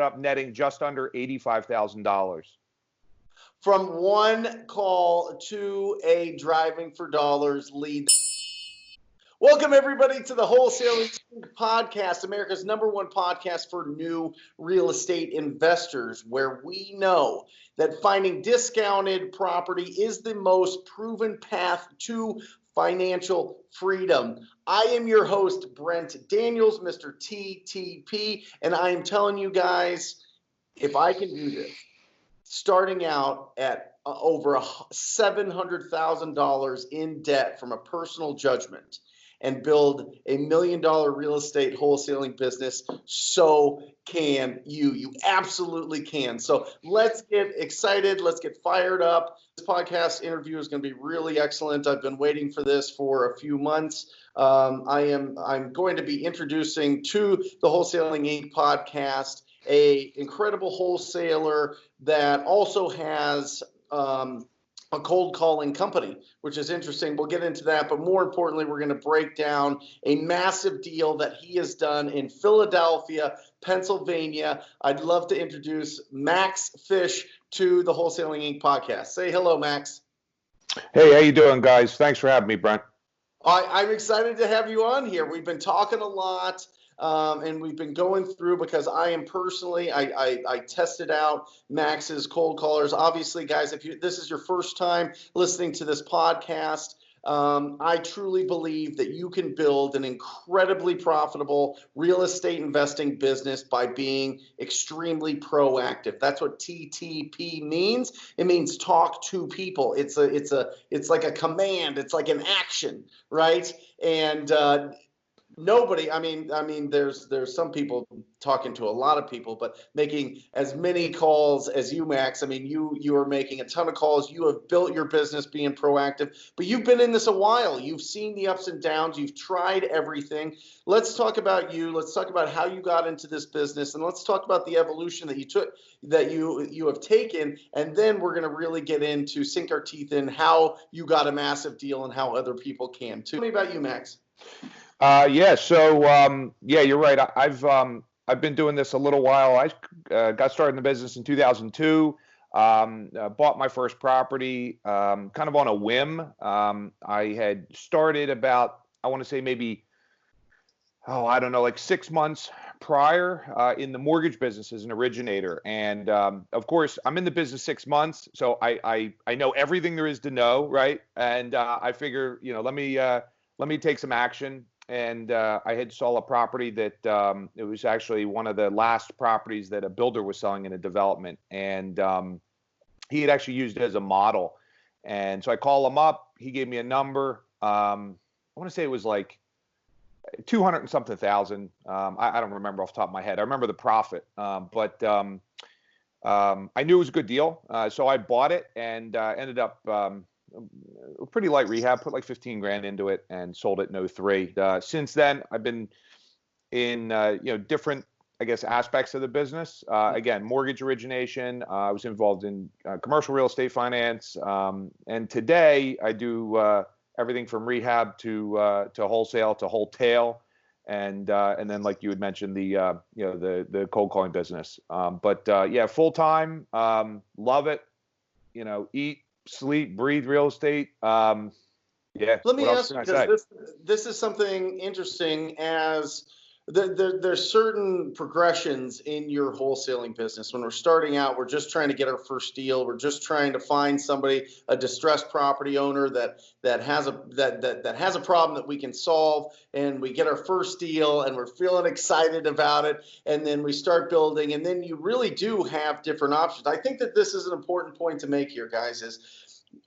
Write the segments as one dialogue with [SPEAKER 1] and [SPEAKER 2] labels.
[SPEAKER 1] up netting just under $85,000.
[SPEAKER 2] From one call to a driving for dollars lead. Welcome, everybody, to the Wholesaling Inc podcast, America's #1 podcast for new real estate investors, where we know that finding discounted property is the most proven path to financial freedom. I am your host, Brent Daniels, Mr. TTP, and I am telling you guys, if I can do this, starting out at over $700,000 in debt from a personal judgment and build $1 million real estate wholesaling business, so can you. You absolutely can. So let's get excited. Let's get fired up. This podcast interview is going to be really excellent. I've been waiting for this for a few months. I'm going to be introducing to the Wholesaling Inc podcast a incredible wholesaler that also has a cold calling company, which is interesting. We'll get into that, but more importantly, we're going to break down a massive deal that he has done in Philadelphia, Pennsylvania. I'd love to introduce Max Fish to the Wholesaling Inc podcast. Say hello, Max.
[SPEAKER 1] Hey, how you doing, guys? Thanks for having me, Brent.
[SPEAKER 2] I'm excited to have you on here. We've been talking a lot. And we've been going through, because I am personally, I tested out Max's cold callers. Obviously, guys, if this is your first time listening to this podcast, I truly believe that you can build an incredibly profitable real estate investing business by being extremely proactive. That's what TTP means. It means talk to people. It's like a command. It's like an action, right? And nobody, I mean, there's some people talking to a lot of people, but making as many calls as you, Max. I mean, you are making a ton of calls. You have built your business being proactive, but you've been in this a while. You've seen the ups and downs. You've tried everything. Let's talk about you. Let's talk about how you got into this business, and let's talk about the evolution that you took, that you have taken, and then we're going to really get into, sink our teeth in how you got a massive deal and how other people can too. Tell me about you, Max.
[SPEAKER 1] Yeah, you're right. I've been doing this a little while. I got started in the business in 2002. Bought my first property kind of on a whim. I had started about, I want to say maybe, like 6 months prior in the mortgage business as an originator. And of course, I'm in the business 6 months, so I know everything there is to know, right? And I figure, let me take some action. And I had saw a property that it was actually one of the last properties that a builder was selling in a development. And he had actually used it as a model. And so I call him up. He gave me a number. I want to say it was like 200 and something thousand. I don't remember off the top of my head. I remember the profit. But I knew it was a good deal. So I bought it and ended up pretty light rehab, put like 15 grand into it and sold it in 2003. Since then, I've been in, different, I guess, aspects of the business. Again, mortgage origination. I was involved in commercial real estate finance. And today I do everything from rehab to wholesale to wholetail. And then, like you had mentioned, the cold calling business. Full time, love it. Eat, sleep, breathe real estate.
[SPEAKER 2] Let me ask you, because this is something interesting, as there's certain progressions in your wholesaling business. When we're starting out, we're just trying to get our first deal. We're just trying to find somebody, a distressed property owner that has a problem that we can solve, and we get our first deal and we're feeling excited about it, and then we start building, and then you really do have different options. I think that this is an important point to make here, guys, is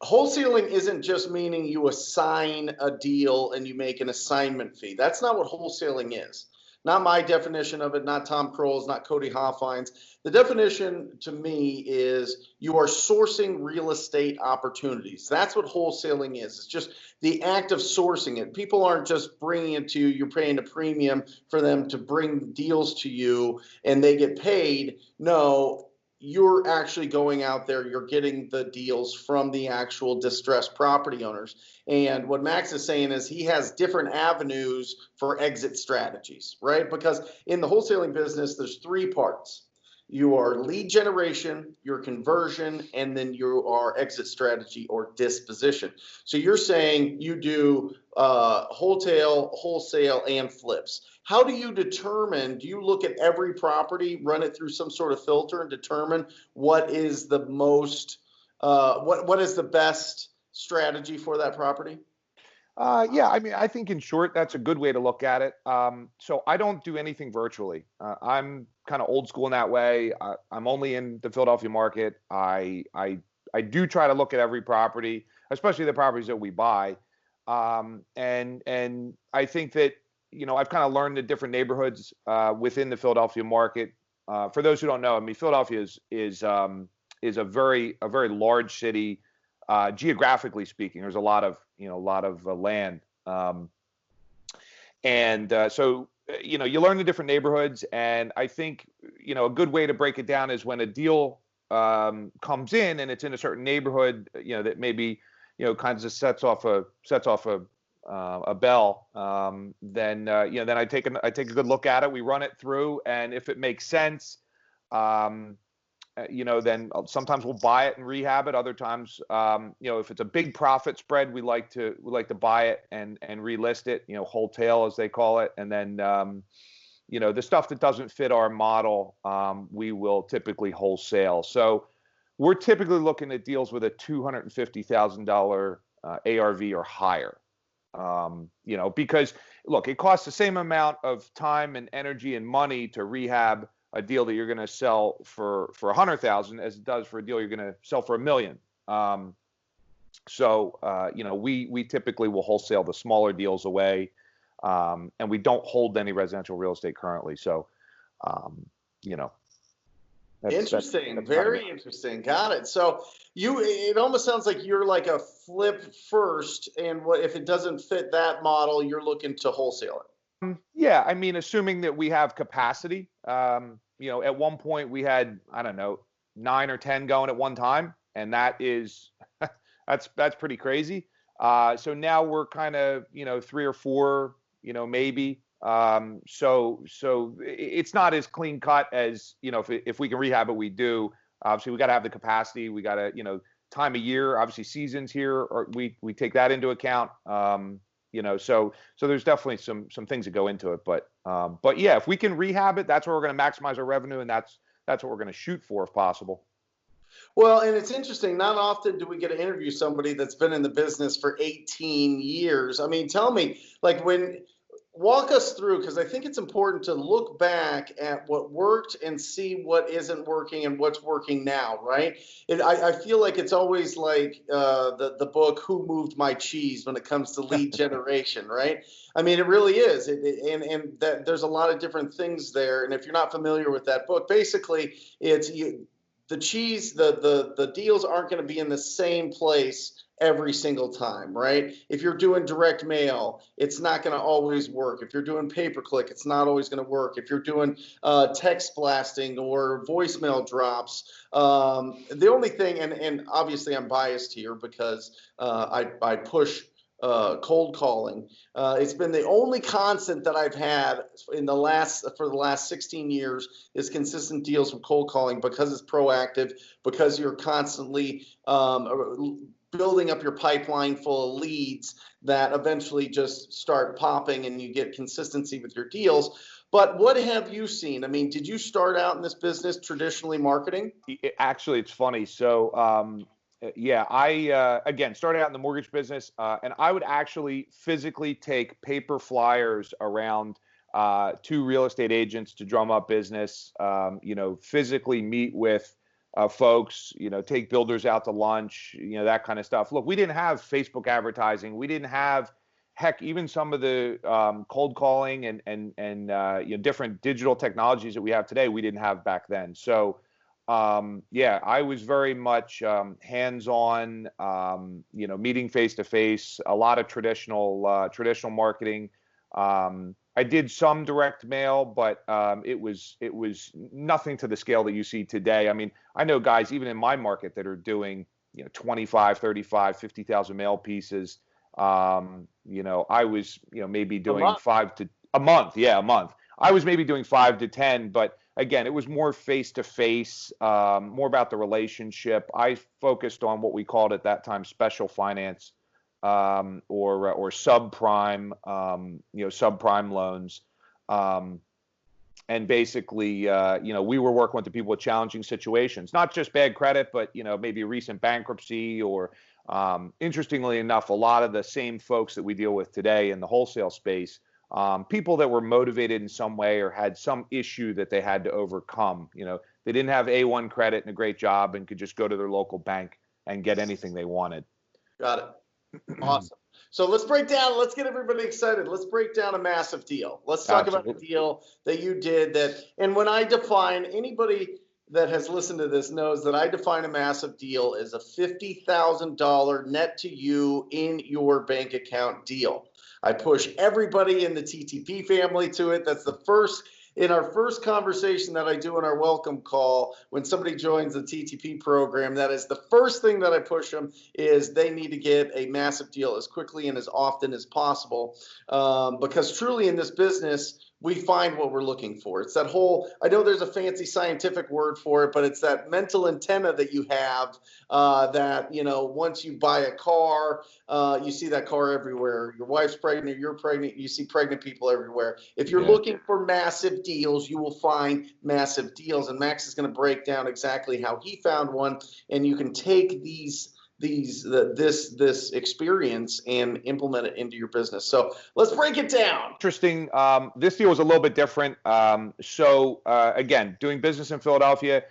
[SPEAKER 2] wholesaling isn't just meaning you assign a deal and you make an assignment fee. That's not what wholesaling is. Not my definition of it, not Tom Kroll's, not Cody Hoffein's. The definition to me is you are sourcing real estate opportunities. That's what wholesaling is. It's just the act of sourcing it. People aren't just bringing it to you. You're paying a premium for them to bring deals to you and they get paid. No, you're actually going out there, you're getting the deals from the actual distressed property owners. And what Max is saying is he has different avenues for exit strategies, right? Because in the wholesaling business, there's three parts. your lead generation, your conversion, and then your exit strategy or disposition. So you're saying you do wholesale, and flips. How do you determine? Do you look at every property, run it through some sort of filter, and determine what is the most, what is the best strategy for that property?
[SPEAKER 1] Yeah, I mean, I think in short, that's a good way to look at it. So I don't do anything virtually. I'm kind of old school in that way. I'm only in the Philadelphia market. I do try to look at every property, especially the properties that we buy. And I think that, I've kind of learned the different neighborhoods within the Philadelphia market. For those who don't know, I mean, Philadelphia is a very large city. Geographically speaking, there's a lot of land, so you learn the different neighborhoods, and I think a good way to break it down is when a deal comes in and it's in a certain neighborhood, that maybe kind of sets off a bell. Then I take a good look at it. We run it through, and if it makes sense. Then sometimes we'll buy it and rehab it. Other times, if it's a big profit spread, we like to buy it and relist it, wholesale as they call it. And then, the stuff that doesn't fit our model, we will typically wholesale. So we're typically looking at deals with a $250,000 ARV or higher. Because look, it costs the same amount of time and energy and money to rehab a deal that you're going to sell for 100,000 as it does for a deal you're going to sell for $1 million. We typically will wholesale the smaller deals away, and we don't hold any residential real estate currently. So,
[SPEAKER 2] interesting, that's very interesting. Got it. So it almost sounds like you're like a flip first, and what if it doesn't fit that model, you're looking to wholesale it.
[SPEAKER 1] Yeah, I mean, assuming that we have capacity. At one point we had, I don't know, 9 or 10 going at one time, and that is that's pretty crazy. So now we're kind of 3 or 4, maybe. So it's not as clean cut as if we can rehab it, we do. Obviously, we got to have the capacity. We got to time of year, obviously seasons here, or we take that into account. So there's definitely some things that go into it, but yeah, if we can rehab it, that's where we're going to maximize our revenue, and that's what we're going to shoot for if possible.
[SPEAKER 2] Well, and it's interesting. Not often do we get to interview somebody that's been in the business for 18 years. I mean, tell me, walk us through, because I think it's important to look back at what worked and see what isn't working and what's working now, right? I feel like it's always like the book "Who Moved My Cheese" when it comes to lead generation, right? I mean, it really is, and that there's a lot of different things there. And if you're not familiar with that book, basically, it's the cheese, the deals aren't going to be in the same place every single time, right? If you're doing direct mail, it's not going to always work. If you're doing pay-per-click, it's not always going to work. If you're doing text blasting or voicemail drops, the only thing, and obviously I'm biased here because I push cold calling. It's been the only constant that I've had for the last 16 years is consistent deals from cold calling, because it's proactive, because you're constantly building up your pipeline full of leads that eventually just start popping and you get consistency with your deals. But what have you seen? I mean, did you start out in this business traditionally marketing?
[SPEAKER 1] Actually, it's funny. So, yeah, I, again, started out in the mortgage business, and I would actually physically take paper flyers around to real estate agents to drum up business, physically meet with folks, take builders out to lunch, that kind of stuff. Look, we didn't have Facebook advertising. We didn't have, heck, even some of the cold calling and different digital technologies that we have today, we didn't have back then. So, yeah, I was very much hands-on, meeting face-to-face, a lot of traditional marketing. I did some direct mail, but it was nothing to the scale that you see today. I mean, I know guys even in my market that are doing 25, 35, 50,000 mail pieces. I was maybe doing a month. Yeah, a month. I was maybe doing 5 to 10, but again, it was more face-to-face, more about the relationship. I focused on what we called at that time special finance, or subprime, subprime loans. And basically, we were working with the people with challenging situations, not just bad credit, but, maybe recent bankruptcy or, interestingly enough, a lot of the same folks that we deal with today in the wholesale space, people that were motivated in some way or had some issue that they had to overcome. They didn't have A1 credit and a great job and could just go to their local bank and get anything they wanted.
[SPEAKER 2] Got it. Awesome. So let's get everybody excited. Let's break down a massive deal. Let's talk about the deal that you did and when I define, anybody that has listened to this knows that I define a massive deal as a $50,000 net to you in your bank account deal. I push everybody in the TTP family to it. That's in our first conversation that I do in our welcome call, when somebody joins the TTP program, that is the first thing that I push them, is they need to get a massive deal as quickly and as often as possible. Because truly in this business, we find what we're looking for. It's that whole, I know there's a fancy scientific word for it, but it's that mental antenna that you have, that, once you buy a car, you see that car everywhere. Your wife's pregnant, you're pregnant, you see pregnant people everywhere. If you're looking for massive deals, you will find massive deals. And Max is going to break down exactly how he found one. And you can take this experience and implement it into your business. So let's break it down.
[SPEAKER 1] Interesting. This deal was a little bit different. Again, doing business in Philadelphia,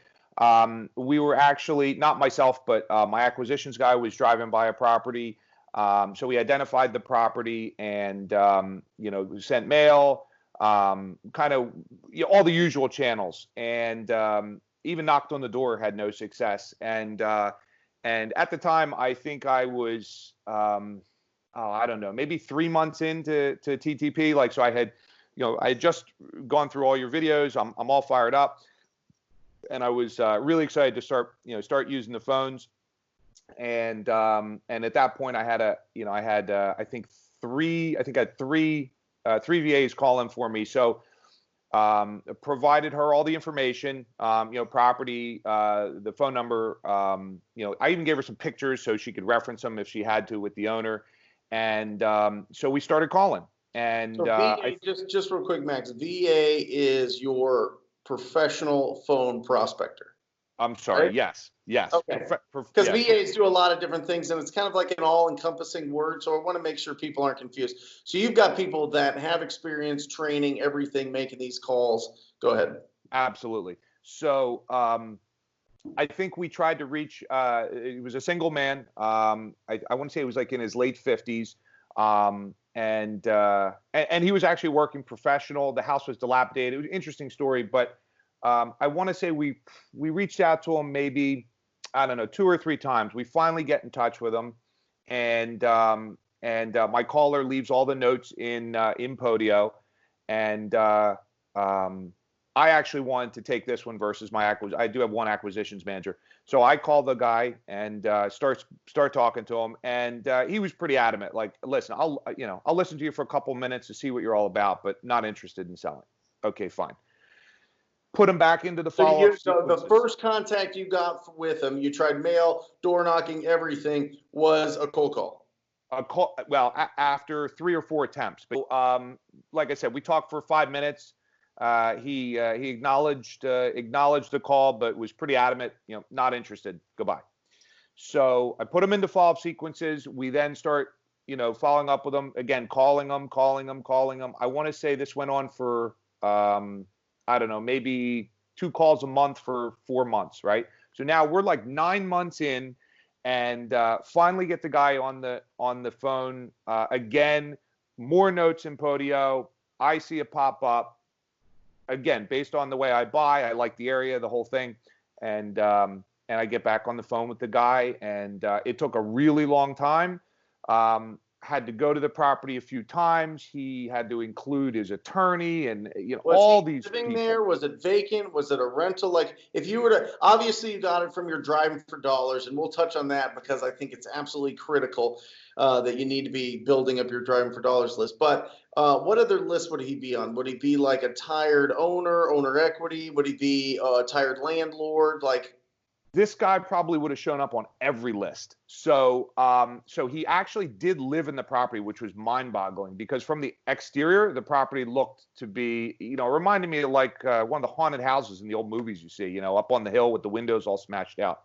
[SPEAKER 1] we were actually, not myself, but my acquisitions guy was driving by a property. So we identified the property and, sent mail, kind of all the usual channels, and even knocked on the door, had no success. And at the time, I think I was, I don't know, maybe 3 months into TTP. So I had just gone through all your videos. I'm all fired up, and I was really excited to start using the phones. And at that point, I had I think three VAs calling for me. So provided her all the information, property, the phone number, I even gave her some pictures so she could reference them if she had to with the owner. And so we started calling. And
[SPEAKER 2] so VA, just real quick, Max, VA is your professional phone prospector.
[SPEAKER 1] I'm sorry.
[SPEAKER 2] Right?
[SPEAKER 1] Yes.
[SPEAKER 2] Okay. Because VAs do a lot of different things, and it's kind of like an all-encompassing word. So I want to make sure people aren't confused. So you've got people that have experience, training, everything, making these calls. Go ahead.
[SPEAKER 1] Absolutely. So I think we tried to reach. It was a single man. I want to say it was like in his late 50s, and he was actually working professional. The house was dilapidated. It was an interesting story, but. I want to say we reached out to him maybe, I don't know, 2 or 3 times. We finally get in touch with him, and my caller leaves all the notes in Podio, and I actually wanted to take this one versus my I do have one acquisitions manager, so I call the guy and start talking to him, and he was pretty adamant. Like, listen, I'll listen to you for a couple minutes to see what you're all about, but not interested in selling. Okay, fine. Put him back into the follow-up.
[SPEAKER 2] So the first contact you got with him, you tried mail, door knocking, everything, was a cold call.
[SPEAKER 1] After 3 or 4 attempts. But like I said, we talked for 5 minutes. He acknowledged the call, but was pretty adamant, not interested. Goodbye. So I put him into follow-up sequences. We then start, following up with him again, calling him. I want to say this went on for. I don't know, maybe 2 calls a month for 4 months, right? So now we're like 9 months in, and finally get the guy on the phone. Again, more notes in Podio. I see it pop up. Again, based on the way I buy, I like the area, the whole thing, and I get back on the phone with the guy, and it took a really long time. had to go to the property a few times. He had to include his attorney and,
[SPEAKER 2] Was
[SPEAKER 1] all
[SPEAKER 2] he
[SPEAKER 1] these
[SPEAKER 2] living
[SPEAKER 1] people.
[SPEAKER 2] there? Was it vacant? Was it a rental? Like, if you were to, obviously you got it from your driving for dollars, and we'll touch on that because I think it's absolutely critical that you need to be building up your driving for dollars list. But what other list would he be on? Would he be like a tired owner equity? Would he be a tired landlord? Like,
[SPEAKER 1] this guy probably would have shown up on every list. So so he actually did live in the property, which was mind-boggling, because from the exterior, the property looked to be, reminded me of like one of the haunted houses in the old movies you see, up on the hill with the windows all smashed out.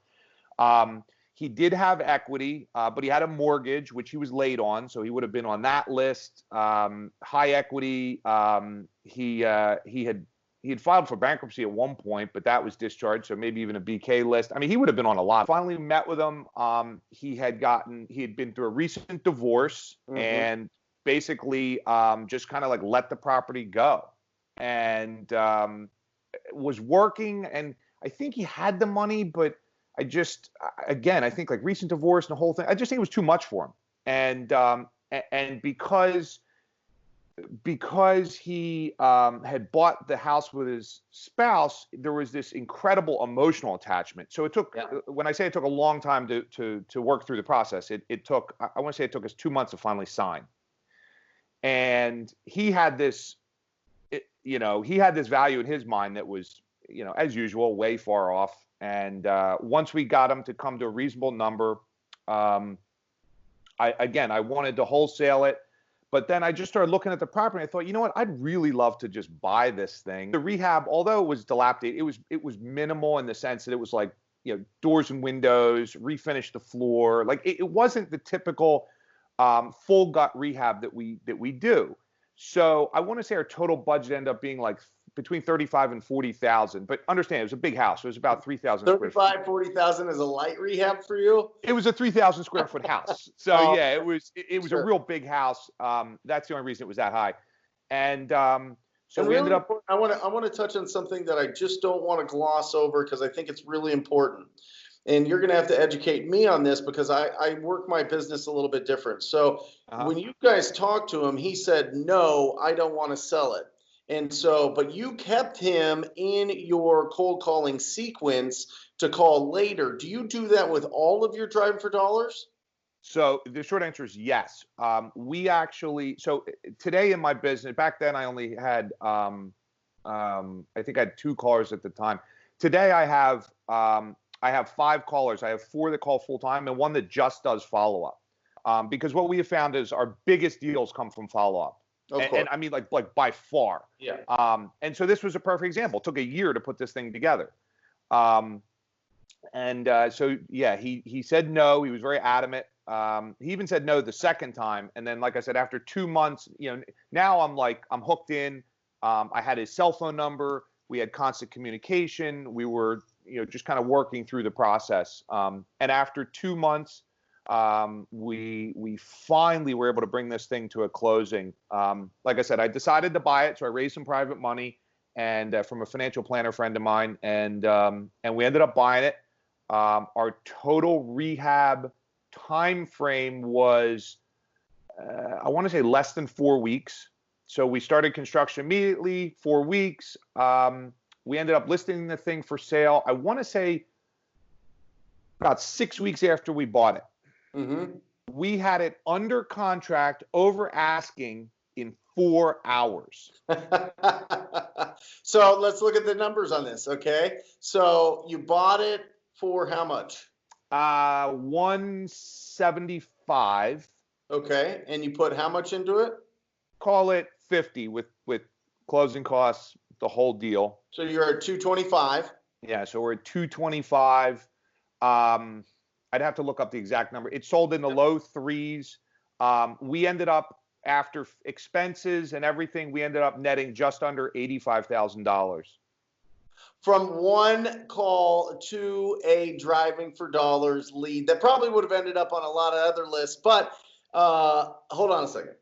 [SPEAKER 1] He did have equity, but he had a mortgage, which he was late on, so he would have been on that list. High equity. He had filed for bankruptcy at one point, but that was discharged, so maybe even a BK list. I mean, he would have been on a lot. Finally met with him. He had been through a recent divorce, and basically just kind of like let the property go, and was working. And I think he had the money, but I think like recent divorce and the whole thing, I just think it was too much for him. And because he had bought the house with his spouse, there was this incredible emotional attachment. So it took, when I say it took a long time to work through the process, it took, I want to say it took us 2 months to finally sign. And he had this, he had this value in his mind that was, as usual, way far off. And once we got him to come to a reasonable number, I wanted to wholesale it. But then I just started looking at the property. And I thought, you know what? I'd really love to just buy this thing. The rehab, although it was dilapidated, it was minimal in the sense that it was like, doors and windows, refinish the floor. Like it wasn't the typical full gut rehab that we do. So I want to say our total budget ended up being like between 35 and 40,000. But understand, it was a big house. It was about 3,000 square feet.
[SPEAKER 2] 35, 40,000 is a light rehab for you?
[SPEAKER 1] It was a 3,000 square foot house. So yeah, it was a real big house. That's the only reason it was that high. And so we ended up.
[SPEAKER 2] I want to touch on something that I just don't want to gloss over because I think it's really important. And you're going to have to educate me on this because I work my business a little bit different. So when you guys talked to him, he said, no, I don't want to sell it. And so, but you kept him in your cold calling sequence to call later. Do you do that with all of your driving for dollars?
[SPEAKER 1] So the short answer is yes. We actually, so today in my business, back then I only had, I think I had 2 callers at the time. Today I have 5 callers. I have 4 that call full time and 1 that just does follow up. Because what we have found is our biggest deals come from follow up. And I mean, like by far.
[SPEAKER 2] Yeah.
[SPEAKER 1] And so this was a perfect example. It took a year to put this thing together. So yeah, he said no. He was very adamant. He even said no the second time. And then, like I said, after 2 months, now I'm hooked in. I had his cell phone number. We had constant communication. We were, just kind of working through the process. And after 2 months, we finally were able to bring this thing to a closing. Like I said, I decided to buy it, so I raised some private money and from a financial planner friend of mine, and we ended up buying it. Our total rehab time frame was, I want to say, less than 4 weeks. So we started construction immediately, 4 weeks. We ended up listing the thing for sale, I want to say, about 6 weeks after we bought it. We had it under contract over asking in 4 hours.
[SPEAKER 2] So let's look at the numbers on this, okay? So you bought it for how much?
[SPEAKER 1] 175.
[SPEAKER 2] Okay, and you put how much into it?
[SPEAKER 1] Call it 50 with closing costs, the whole deal.
[SPEAKER 2] So you're at 225.
[SPEAKER 1] Yeah, so we're at 225. I'd have to look up the exact number. It sold in the low 3s. We ended up, after expenses and everything, we ended up netting just under $85,000.
[SPEAKER 2] From one call to a driving for dollars lead that probably would have ended up on a lot of other lists. But hold on a second.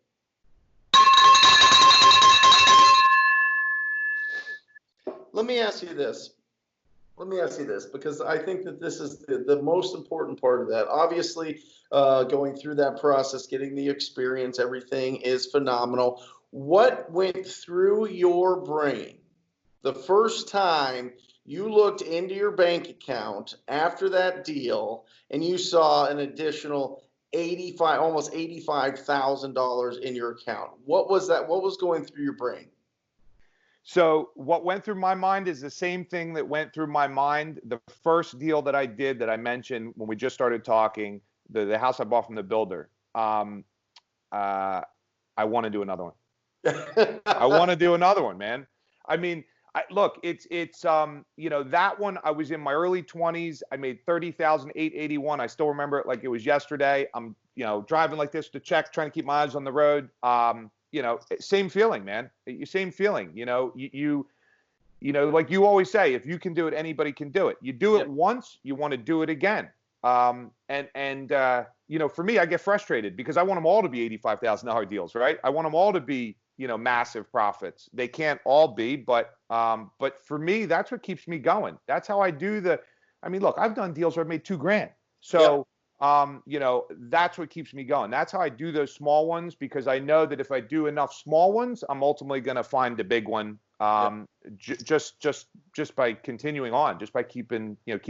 [SPEAKER 2] Let me ask you this. Let me ask you this, because I think that this is the most important part of that. Obviously, going through that process, getting the experience, everything is phenomenal. What went through your brain the first time you looked into your bank account after that deal and you saw an additional 85, almost $85,000 in your account? What was that? What was going through your brain?
[SPEAKER 1] So what went through my mind is the same thing that went through my mind the first deal that I did that I mentioned when we just started talking, the house I bought from the builder. I want to do another one. I want to do another one, man. I mean, look, it's that one. I was in my early 20s. I made 30,881. I still remember it like it was yesterday. I'm driving like this to check, trying to keep my eyes on the road. Same feeling, man. Same feeling. Like you always say, if you can do it, anybody can do it. You do it once, you want to do it again. For me, I get frustrated because I want them all to be $85,000 deals, right? I want them all to be, massive profits. They can't all be, but for me, that's what keeps me going. That's how I do look, I've done deals where I've made $2,000. So, that's what keeps me going. That's how I do those small ones, because I know that if I do enough small ones, I'm ultimately going to find the big one. Just by continuing on, just by keeping it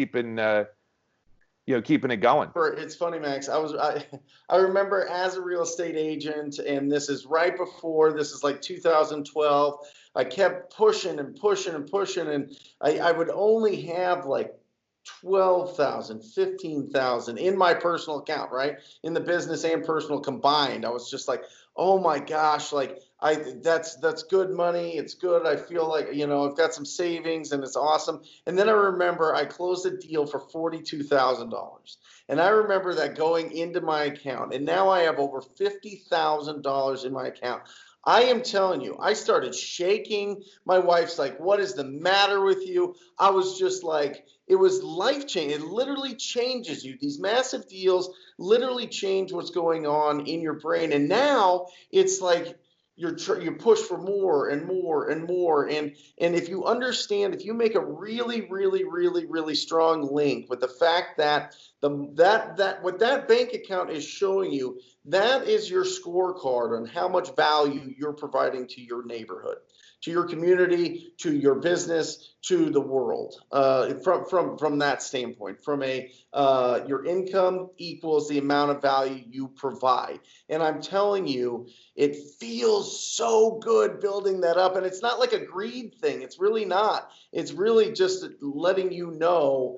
[SPEAKER 1] going.
[SPEAKER 2] It's funny, Max. I remember as a real estate agent, and this is right before, this is like 2012. I kept pushing and pushing and pushing, and I would only have like 12,000, 15,000 in my personal account, right? In the business and personal combined. I was just like, oh my gosh, like that's good money. It's good. I feel like, I've got some savings and it's awesome. And then I remember I closed a deal for $42,000. And I remember that going into my account, and now I have over $50,000 in my account. I am telling you, I started shaking. My wife's like, what is the matter with you? I was just like, it was life-changing. It literally changes you. These massive deals literally change what's going on in your brain. And now it's like you push for more and more and more. And if you understand, if you make a really, really, really, really strong link with the fact that what that bank account is showing you, that is your scorecard on how much value you're providing to your neighborhood, to your community, to your business, to the world. From that standpoint, your income equals the amount of value you provide. And I'm telling you, it feels so good building that up. And it's not like a greed thing. It's really not. It's really just letting you know,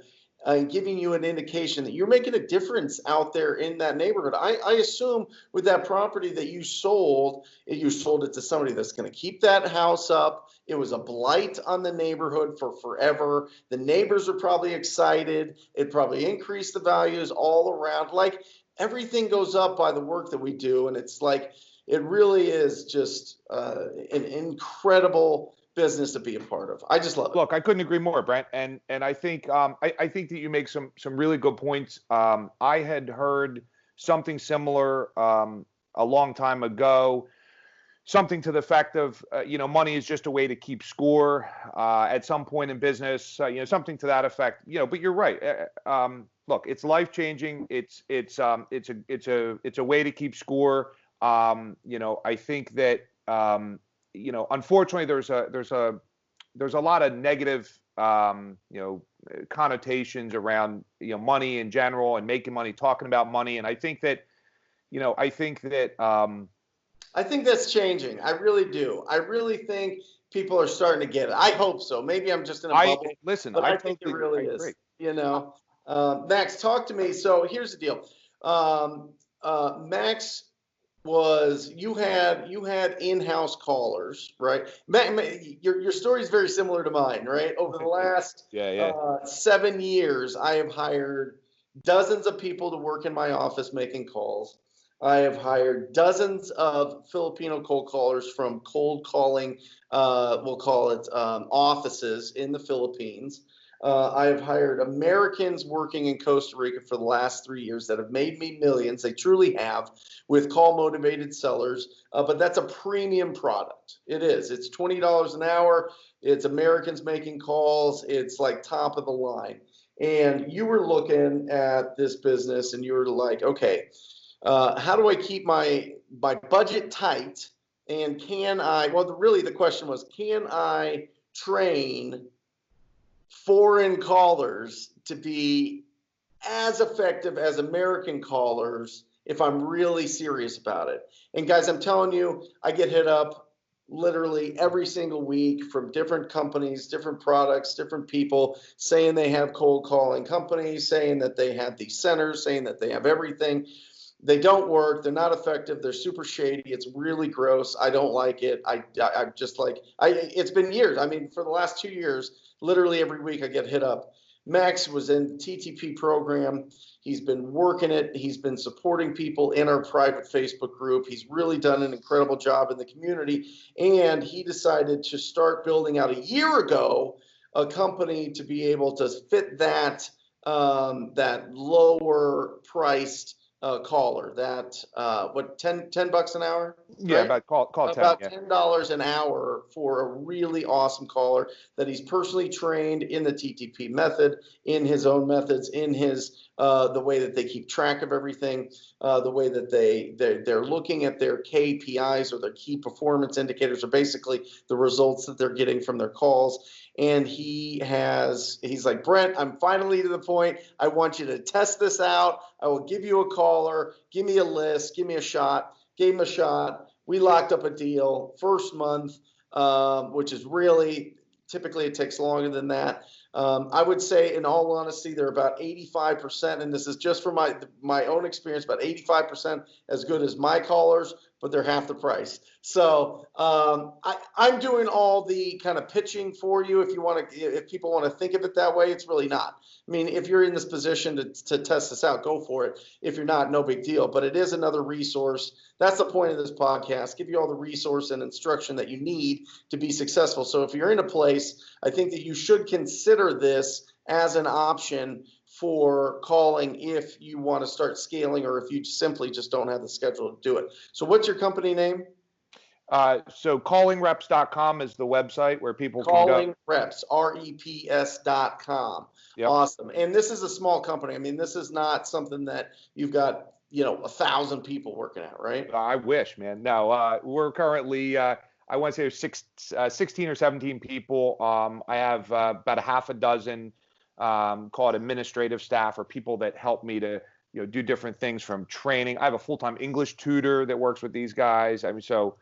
[SPEAKER 2] giving you an indication that you're making a difference out there in that neighborhood. I assume with that property that you sold it to somebody that's going to keep that house up. It was a blight on the neighborhood for forever. The neighbors are probably excited. It probably increased the values all around. Like, everything goes up by the work that we do. And it's like, it really is just an incredible business to be a part of. I just love it.
[SPEAKER 1] Look, I couldn't agree more, Brent. And I think I think that you make some really good points. I had heard something similar a long time ago, something to the effect of money is just a way to keep score at some point in business, something to that effect. But you're right. Look, it's life changing. It's a way to keep score. I think that unfortunately there's a lot of negative connotations around money in general and making money, talking about money, and I think that
[SPEAKER 2] I think that's changing. I really do. I really think people are starting to get it. I hope so. Maybe I'm just in a bubble. But I think it really is. Max, talk to me. So here's the deal. Max you had in-house callers, right? Your story is very similar to mine, right? Over the last 7 years, I have hired dozens of people to work in my office making calls. I have hired dozens of Filipino cold callers from cold calling, we'll call it offices in the Philippines. I have hired Americans working in Costa Rica for the last 3 years that have made me millions. They truly have, with call motivated sellers. But that's a premium product. It is. It's $20 an hour. It's Americans making calls. It's like top of the line. And you were looking at this business and you were like, okay, how do I keep my budget tight? And can I, well, really the question was, can I train foreign callers to be as effective as American callers if I'm really serious about it? And guys, I'm telling you, I get hit up literally every single week from different companies, different products, different people saying they have cold calling companies, saying that they have these centers, saying that they have everything. They don't work. They're not effective. They're super shady. It's really gross. I don't like it. I'm just like, it's been years. I mean, for the last 2 years, literally every week I get hit up. Max was in the TTP program. He's been working it. He's been supporting people in our private Facebook group. He's really done an incredible job in the community. And he decided to start building out a year ago a company to be able to fit that that lower priced caller, that what, 10 bucks an hour,
[SPEAKER 1] Yeah,
[SPEAKER 2] right?
[SPEAKER 1] about call 10,
[SPEAKER 2] About
[SPEAKER 1] yeah.
[SPEAKER 2] $10 an hour for a really awesome caller that he's personally trained in the TTP method, in his own methods, in his the way that they keep track of everything, the way that they're looking at their KPIs, or their key performance indicators, or basically the results that they're getting from their calls. And he's like, Brent, I'm finally to the point. I want you to test this out. I will give you a caller. Give me a list. Give me a shot. Gave him a shot. We locked up a deal first month, which is really, typically it takes longer than that. I would say, in all honesty, they're about 85%, and this is just from my own experience, about 85% as good as my callers, but they're half the price. So I'm doing all the kind of pitching for you. If people want to think of it that way, it's really not. I mean, if you're in this position to test this out, go for it. If you're not, no big deal. But it is another resource. That's the point of this podcast: give you all the resource and instruction that you need to be successful. So if you're in a place, I think that you should consider this as an option for calling if you want to start scaling, or if you simply just don't have the schedule to do it. So what's your company name?
[SPEAKER 1] So callingreps.com is the website where people can go.
[SPEAKER 2] Calling Reps, reps.com.
[SPEAKER 1] Yep.
[SPEAKER 2] Awesome. And this is a small company. I mean, this is not something that you've got, 1,000 people working at, right?
[SPEAKER 1] I wish, man. No, we're currently, I want to say 16 or 17 people. I have about a half a dozen called administrative staff, or people that help me to do different things, from training. I have a full-time English tutor that works with these guys. I mean, so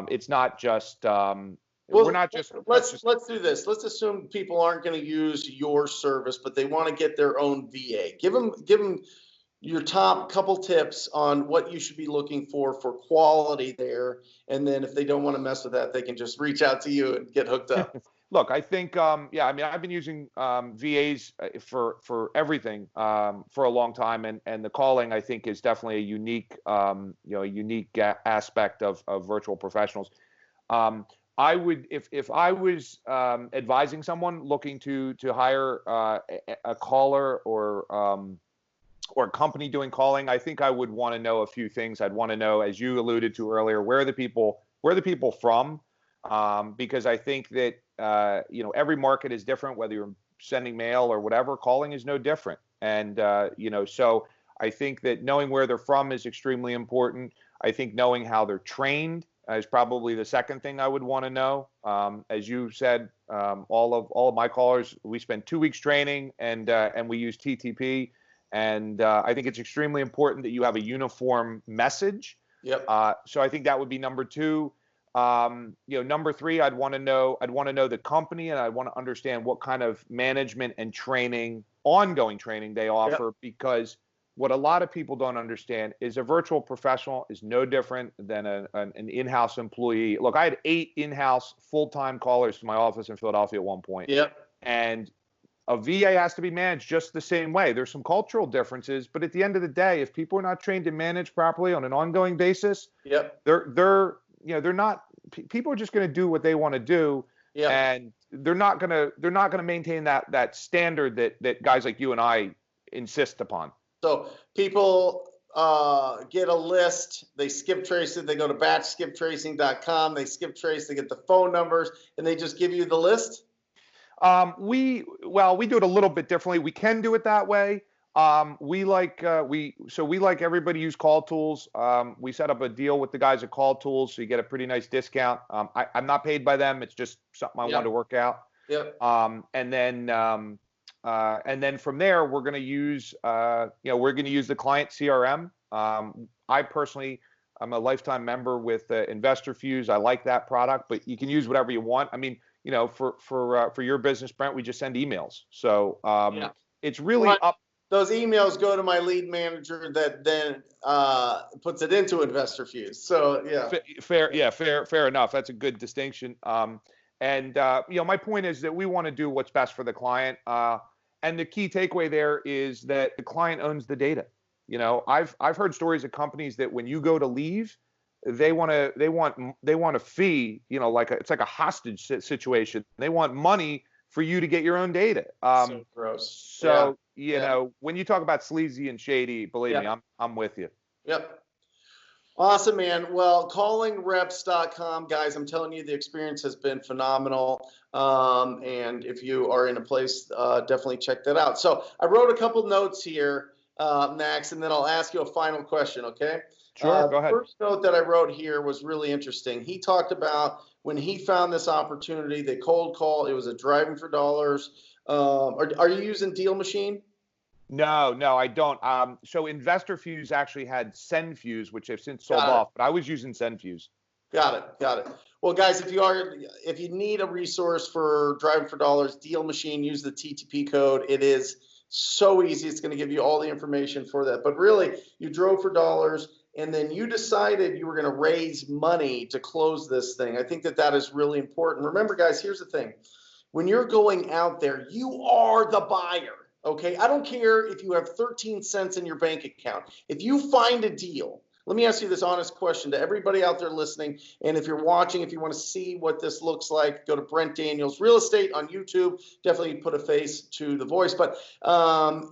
[SPEAKER 1] it's not just we're not just
[SPEAKER 2] let's do this. Let's assume people aren't going to use your service, but they want to get their own VA. Give them your top couple tips on what you should be looking for quality there, and then if they don't want to mess with that, they can just reach out to you and get hooked up.
[SPEAKER 1] Look, I think, I mean, I've been using VAs for everything for a long time, and the calling, I think, is definitely a unique, aspect of virtual professionals. I would, if I was advising someone looking to hire a caller, or a company doing calling, I think I would want to know a few things. I'd want to know, as you alluded to earlier, where are the people from? Because I think that every market is different, whether you're sending mail or whatever. Calling is no different, and so I think that knowing where they're from is extremely important. I think knowing how they're trained is probably the second thing I would want to know. As you said, all of my callers, we spend 2 weeks training, and we use TTP, and I think it's extremely important that you have a uniform message.
[SPEAKER 2] Yep.
[SPEAKER 1] So I think that would be number two. Number three, I'd want to know the company, and I want to understand what kind of management and training, ongoing training, they offer. Yep. Because what a lot of people don't understand is a virtual professional is no different than an in-house employee. Look, I had 8 in-house full-time callers to my office in Philadelphia at one point.
[SPEAKER 2] Yep.
[SPEAKER 1] And a VA has to be managed just the same way. There's some cultural differences, but at the end of the day, if people are not trained to manage properly on an ongoing basis,
[SPEAKER 2] yep,
[SPEAKER 1] they're not. People are just going to do what they want to do,
[SPEAKER 2] yep,
[SPEAKER 1] and they're not going to maintain that standard that guys like you and I insist upon.
[SPEAKER 2] So people get a list, they skip trace it, they go to batchskiptracing.com, they skip trace, they get the phone numbers, and they just give you the list?
[SPEAKER 1] We do it a little bit differently. We can do it that way. We like everybody use Call Tools. We set up a deal with the guys at Call Tools, so you get a pretty nice discount. I'm not paid by them. It's just something I wanted to work out.
[SPEAKER 2] Yep.
[SPEAKER 1] And then from there, we're going to use the client CRM. I personally, I'm a lifetime member with Investor Fuse. I like that product, but you can use whatever you want. I mean, for your business, Brent, we just send emails. So it's really up.
[SPEAKER 2] Those emails go to my lead manager that then puts it into Investor Fuse. So
[SPEAKER 1] fair enough. That's a good distinction. My point is that we want to do what's best for the client. And the key takeaway there is that the client owns the data. I've heard stories of companies that when you go to leave, they want a fee, it's like a hostage situation. They want money for you to get your own data.
[SPEAKER 2] So gross.
[SPEAKER 1] So, when you talk about sleazy and shady, believe me, I'm with you.
[SPEAKER 2] Yep. Awesome, man. Well, callingreps.com, guys, I'm telling you, the experience has been phenomenal. And if you are in a place, definitely check that out. So I wrote a couple notes here, Max, and then I'll ask you a final question, okay?
[SPEAKER 1] Sure, go ahead.
[SPEAKER 2] The first note that I wrote here was really interesting. He talked about when he found this opportunity, they cold call. It was a driving for dollars. Are you using Deal Machine?
[SPEAKER 1] No, I don't. So Investor Fuse actually had SendFuse, which they've since sold off, but I was using SendFuse.
[SPEAKER 2] Got it. Well, guys, if you need a resource for driving for dollars, Deal Machine, use the TTP code. It is so easy. It's going to give you all the information for that. But really, you drove for dollars, and then you decided you were going to raise money to close this thing. I think that is really important. Remember, guys, here's the thing. When you're going out there, you are the buyer. Okay, I don't care if you have 13 cents in your bank account. If you find a deal, let me ask you this honest question to everybody out there listening. And if you're watching, if you want to see what this looks like, go to Brent Daniels Real Estate on YouTube. Definitely put a face to the voice. But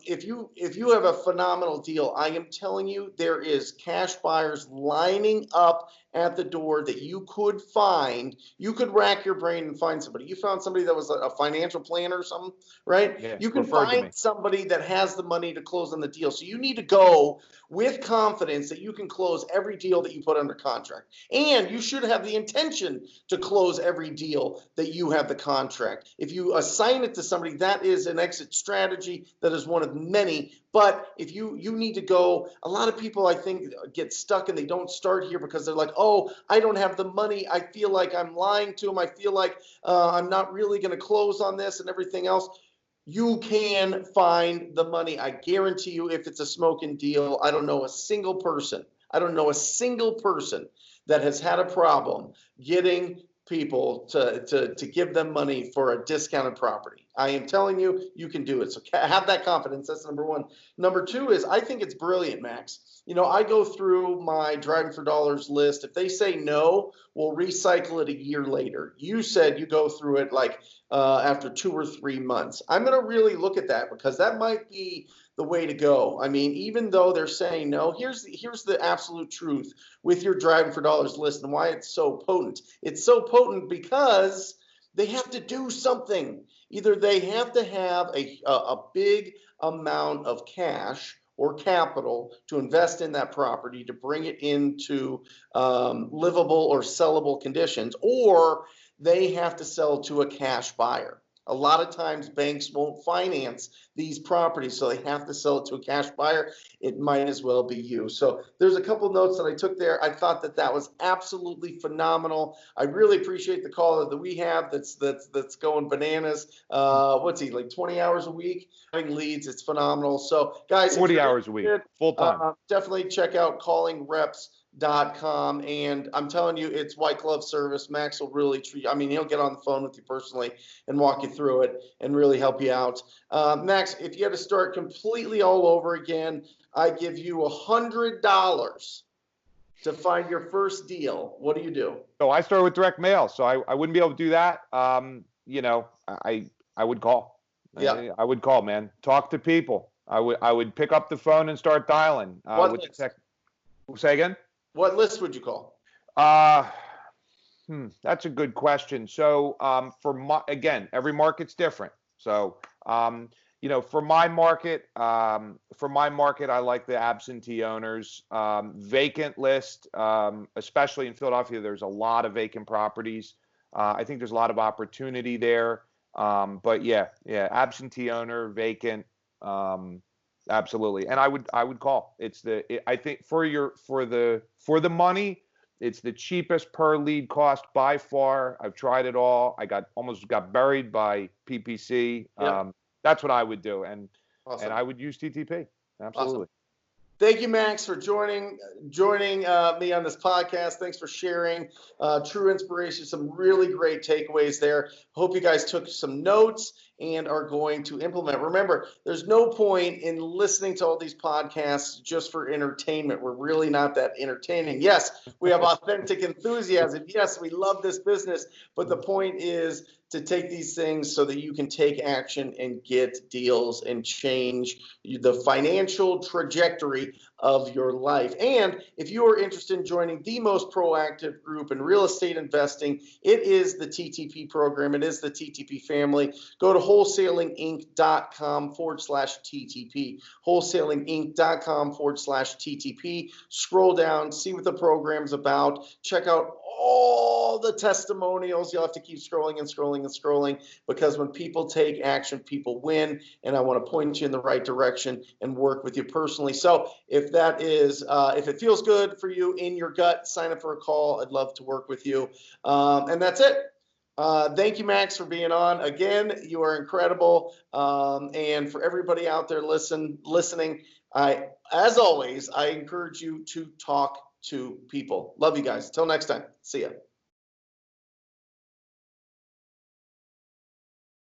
[SPEAKER 2] if you have a phenomenal deal, I am telling you, there is cash buyers lining up at the door that you could find. You could rack your brain and find somebody. You found somebody that was a financial planner or something, right?
[SPEAKER 1] Yeah,
[SPEAKER 2] you can find somebody that has the money to close on the deal. So you need to go with confidence that you can close every deal that you put under contract. And you should have the intention to close every deal that you have the contract. If you assign it to somebody, that is an exit strategy. That is one of many. But if you need to go, a lot of people, I think, get stuck and they don't start here because they're like, oh, I don't have the money. I feel like I'm lying to them. I feel like I'm not really going to close on this and everything else. You can find the money. I guarantee you, if it's a smoking deal, I don't know a single person that has had a problem getting people to give them money for a discounted property. I am telling you, you can do it. So have that confidence. That's number one. Number two is, I think it's brilliant, Max. I go through my driving for dollars list. If they say no, we'll recycle it a year later. You said you go through it like after 2 or 3 months. I'm going to really look at that because that might be the way to go. I mean, even though they're saying no, here's the absolute truth with your driving for dollars list and why it's so potent. It's so potent because they have to do something. Either they have to have a big amount of cash or capital to invest in that property to bring it into livable or sellable conditions, or they have to sell to a cash buyer. A lot of times banks won't finance these properties, so they have to sell it to a cash buyer. It might as well be you. So there's a couple of notes that I took there. I thought that was absolutely phenomenal. I really appreciate the caller that we have that's going bananas. What's he, like 20 hours a week? Having leads, it's phenomenal. So guys,
[SPEAKER 1] 40 hours a week, full time.
[SPEAKER 2] Definitely check out callingreps.com, and I'm telling you, it's white glove service. Max will really treat you. I mean, he'll get on the phone with you personally and walk you through it and really help you out. Max, if you had to start completely all over again, I give you $100 to find your first deal. What do you do?
[SPEAKER 1] So I started with direct mail, so I wouldn't be able to do that. I would call.
[SPEAKER 2] Yeah,
[SPEAKER 1] I would call, man. Talk to people. I would pick up the phone and start dialing.
[SPEAKER 2] What list?
[SPEAKER 1] Say again?
[SPEAKER 2] What list would you call?
[SPEAKER 1] That's a good question. So again, every market's different. So for my market, I like the absentee owners. Vacant list, especially in Philadelphia, there's a lot of vacant properties. I think there's a lot of opportunity there. But yeah, absentee owner, vacant, absolutely. And I would call. I think for the money, it's the cheapest per lead cost by far. I've tried it all. I almost got buried by PPC. Yep. That's what I would do, and I would use TTP. Absolutely.
[SPEAKER 2] Awesome. Thank you, Max, for joining me on this podcast. Thanks for sharing true inspiration, some really great takeaways there. Hope you guys took some notes and are going to implement. Remember, there's no point in listening to all these podcasts just for entertainment. We're really not that entertaining. Yes, we have authentic enthusiasm. Yes, we love this business, but the point is to take these things so that you can take action and get deals and change the financial trajectory of your life. And if you are interested in joining the most proactive group in real estate investing, it is the TTP program. It is the TTP family. Go to wholesalinginc.com/TTP. Wholesalinginc.com/TTP. Scroll down, see what the program's about. Check out all the testimonials. You'll have to keep scrolling and scrolling and scrolling, because when people take action, people win. And I want to point you in the right direction and work with you personally. So if it feels good for you in your gut, sign up for a call. I'd love to work with you. And that's it. Thank you, Max, for being on. Again, you are incredible. And for everybody out there listening, as always, I encourage you to talk to people. Love you guys. Till next time. See ya.